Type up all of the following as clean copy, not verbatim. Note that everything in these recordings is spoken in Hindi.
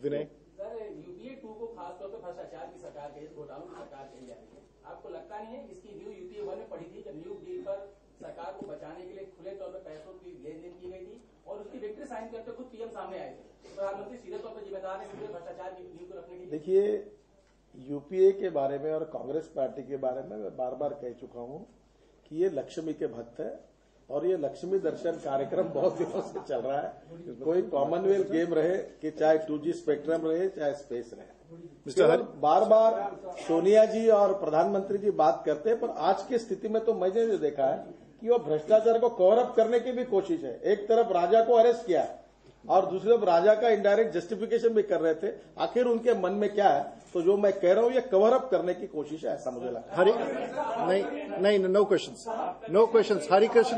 विनय सर, यूपीए 2 को खासतौर पर भ्रष्टाचार की सरकार कही, घोटालों की सरकार कही जा रही है। आपको लगता नहीं है इसकी न्यू यूपीए 1 में पड़ी थी जब न्यू डील पर सरकार को बचाने के लिए खुले तौर पर पैसों की लेन देन की गई थी और उसकी विक्ट्री साइन करते खुद पीएम सामने आए थे। प्रधानमंत्री सीधे तौर पर जिम्मेदार है भ्रष्टाचार की नींव को रखने के लिए। देखिए, यूपीए के बारे में और कांग्रेस पार्टी के बारे में मैं बार बार कह चुका हूं कि ये लक्ष्मी के भक्त है और ये लक्ष्मी दर्शन कार्यक्रम बहुत दिनों से चल रहा है। कोई कॉमनवेल्थ गेम रहे कि चाहे 2G स्पेक्ट्रम रहे चाहे स्पेस रहे, मिस्टर बार बार सोनिया जी और प्रधानमंत्री जी बात करते हैं, पर आज की स्थिति में तो मैंने जो देखा है कि वो भ्रष्टाचार को कवर अप करने की भी कोशिश है। एक तरफ राजा को अरेस्ट किया और दूसरी तरफ राजा का इनडायरेक्ट जस्टिफिकेशन भी कर रहे थे। आखिर उनके मन में क्या है? तो जो मैं कह रहा हूं ये कवर अप करने की कोशिश है, ऐसा मुझे लगता है। नहीं, नो क्वेश्चंस। हरि कृष्ण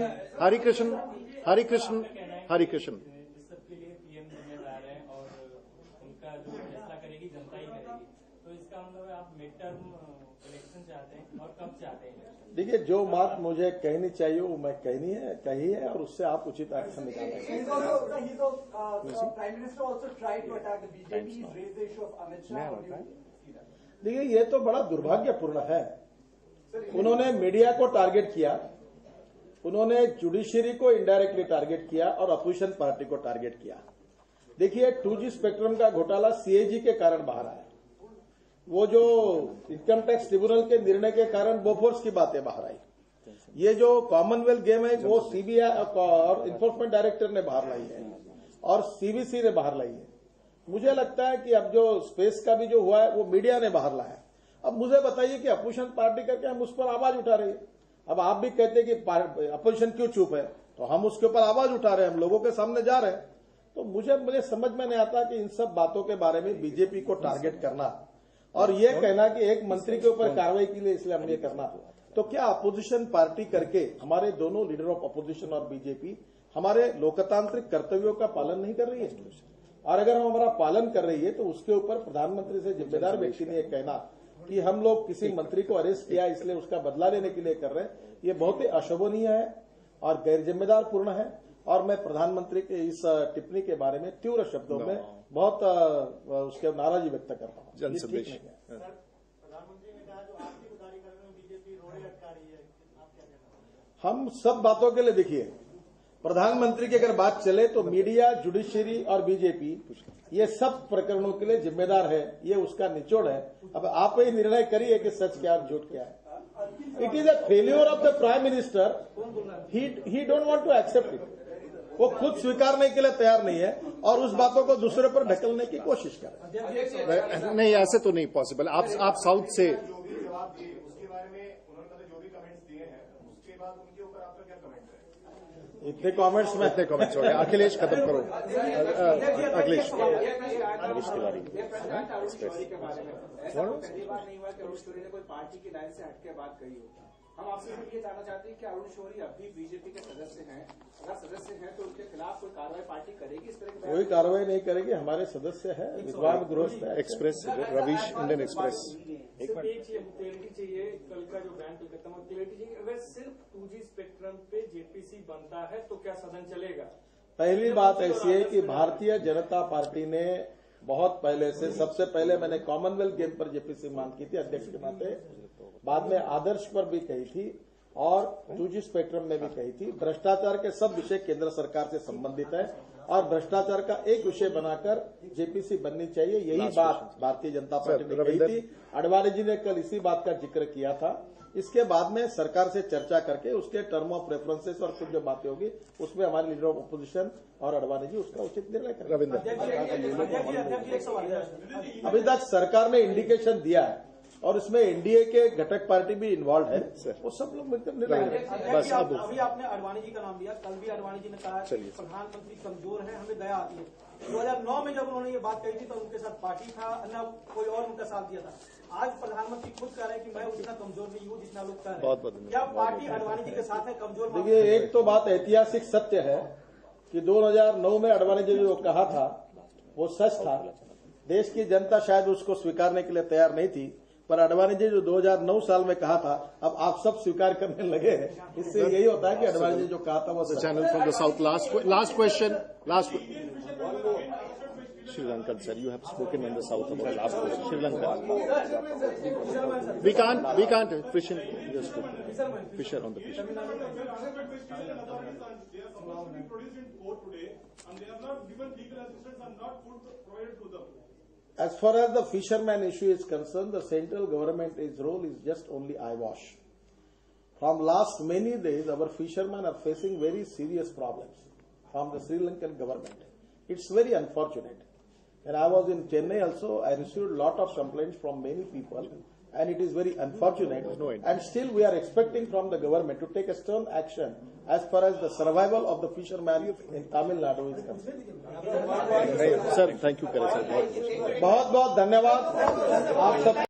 सबके लिए पीएम जिम्मेदार है और उनका जो फैसला करेगी जनता ही करेगी, तो इसका मतलब आप मिड टर्म इलेक्शन चाहते हैं और कब चाहते हैं? देखिए, जो बात मुझे कहनी चाहिए वो मैं कही है और उससे आप उचित एक्शन निकालेंगे। देखिए, ये तो बड़ा दुर्भाग्यपूर्ण है। उन्होंने मीडिया को टारगेट किया, उन्होंने जुडिशरी को इनडायरेक्टली टारगेट किया और अपोजिशन पार्टी को टारगेट किया। देखिए, 2G स्पेक्ट्रम का घोटाला CAG के कारण बाहर आया, वो जो इनकम टैक्स ट्रिब्यूनल के निर्णय के कारण बोफोर्स की बातें बाहर आई। ये जो कॉमनवेल्थ गेम है वो CBI और इन्फोर्समेंट डायरेक्टर ने बाहर लाई है और CVC ने बाहर लाई है। मुझे लगता है कि अब जो स्पेस का भी जो हुआ है वो मीडिया ने बाहर लाया है। अब मुझे बताइए कि अपोजिशन पार्टी करके हम उस पर आवाज उठा रही है। अब आप भी कहते हैं कि अपोजिशन क्यों चुप है, तो हम उसके ऊपर आवाज उठा रहे हैं, हम लोगों के सामने जा रहे हैं। तो मुझे समझ में नहीं आता कि इन सब बातों के बारे में बीजेपी को टारगेट करना और ये कहना कि एक मंत्री के ऊपर कार्रवाई के लिए इसलिए हम ये करना। तो क्या अपोजिशन पार्टी करके हमारे दोनों लीडर ऑफ अपोजिशन और बीजेपी हमारे लोकतांत्रिक कर्तव्यों का पालन नहीं कर रही है? और अगर हम हमारा पालन कर रही है तो उसके ऊपर प्रधानमंत्री से जिम्मेदार व्यक्ति ने यह कहना कि हम लोग किसी मंत्री को अरेस्ट किया इसलिए उसका बदला लेने के लिए कर रहे हैं, ये बहुत ही अशोभनीय है और गैर जिम्मेदार पूर्ण है। और मैं प्रधानमंत्री के इस टिप्पणी के बारे में तीव्र शब्दों में बहुत उसके नाराजगी व्यक्त करता हूँ। प्रधानमंत्री ने कहा जो आपकी उदारी करने में बीजेपी रोड़े अटका रही है, आप क्या कहना? हम सब बातों के लिए देखिए, प्रधानमंत्री की अगर बात चले तो मीडिया, जुडिशरी और बीजेपी ये सब प्रकरणों के लिए जिम्मेदार है, ये उसका निचोड़ है। अब आप ही निर्णय करिए कि सच क्या और झूठ क्या है। It is a failure of the prime minister, he don't want to accept it. वो खुद स्वीकारने के लिए तैयार नहीं है और उस बातों को दूसरे पर ढकलने की कोशिश कर रहे हैं। नहीं, ऐसे तो नहीं पॉसिबल। आप साउथ से जो भी जवाब दिए उसके बारे में उन्होंने जो भी कमेंट्स दिए हैं उसके बाद उनके ऊपर आपका क्या कमेंट है? इतने कमेंट्स में हो गए। अखिलेश खत्म करो। अखिलेश तिवारी के बारे में ऐसा पहली बार नहीं हुआ कि अरुण शौरी ने कोई पार्टी की लाइन से हटके बात कही हो। हम आपसे ये जानना चाहते हैं कि अरुण शौरी अभी बीजेपी के सदस्य हैं, अगर सदस्य हैं तो उनके खिलाफ कोई कार्रवाई पार्टी करेगी? इस तरह की कोई कार्रवाई नहीं करेगी, हमारे सदस्य है, विद्वान गृहस्थ है। Express, Ravish Indian express. एक क्लैरिटी चाहिए, कल का जो बयान खत्म हो, क्लैरिटी चाहिए। अगर सिर्फ 2G स्पेक्ट्रम पे जेपीसी बनता है तो क्या सदन चलेगा? पहली बात ऐसी है कि भारतीय जनता पार्टी ने बहुत पहले से, सबसे पहले मैंने कॉमनवेल्थ गेम पर जेपीसी मांग की थी अध्यक्ष के नाते, बाद में आदर्श पर भी कही थी और 2G स्पेक्ट्रम में भी कही थी। भ्रष्टाचार के सब विषय केंद्र सरकार से संबंधित है और भ्रष्टाचार का एक विषय बनाकर जेपीसी बननी चाहिए, यही बात भारतीय जनता पार्टी ने कही थी। आडवाणी जी ने कल इसी बात का जिक्र किया था। इसके बाद में सरकार से चर्चा करके उसके टर्म ऑफ रेफरेंसेस और कुछ जो बातें होगी उसमें हमारे लीडर ऑफ अपोजिशन और आडवाणी जी उसका उचित निर्णय करेंगे। अभी तक सरकार ने इंडिकेशन दिया है और इसमें एनडीए के घटक पार्टी भी इन्वॉल्व है, वो सब लोग मिलकर निर्णय। बस अभी आपने आडवाणी जी का नाम लिया, कल भी आडवाणी जी ने कहा प्रधानमंत्री कमजोर है, हमें दया आती है। 2009 में जब उन्होंने ये बात कही थी तो उनके साथ पार्टी था, अन्य कोई और उनका साथ दिया था। आज प्रधानमंत्री खुद कह रहे हैं कि मैं उतना कमजोर नहीं हूँ जितना लोग कह रहे हैं। क्या पार्टी आडवाणी जी के साथ है कमजोर? देखिए, एक तो बात ऐतिहासिक सत्य है कि 2009 में आडवाणी जी जो कहा था वो सच था। देश की जनता शायद उसको स्वीकारने के लिए तैयार नहीं थी, पर आडवाणी जी जो 2009 साल में कहा था अब आप सब स्वीकार करने लगे हैं। इससे यही होता है कि आडवाणी जी जो कहा था वो channel from the south. Last question. Sri Lankan, sir. You have spoken in the south about last question. Sri Lanka. We can't fish in just fisher on the fish. They are supposed to be produced in court today, and they have not given legal assistance and not food provided to them. As far as the fisherman issue is concerned, the central government's role is just only eyewash. From last many days, our fishermen are facing very serious problems from the Sri Lankan government. It's very unfortunate. When I was in Chennai also, I received a lot of complaints from many people, and it is very unfortunate. And still we are expecting from the government to take a stern action as far as the survival of the fishermen in Tamil Nadu is concerned. Sir, thank you, Kare sir. बहुत बहुत धन्यवाद आप सब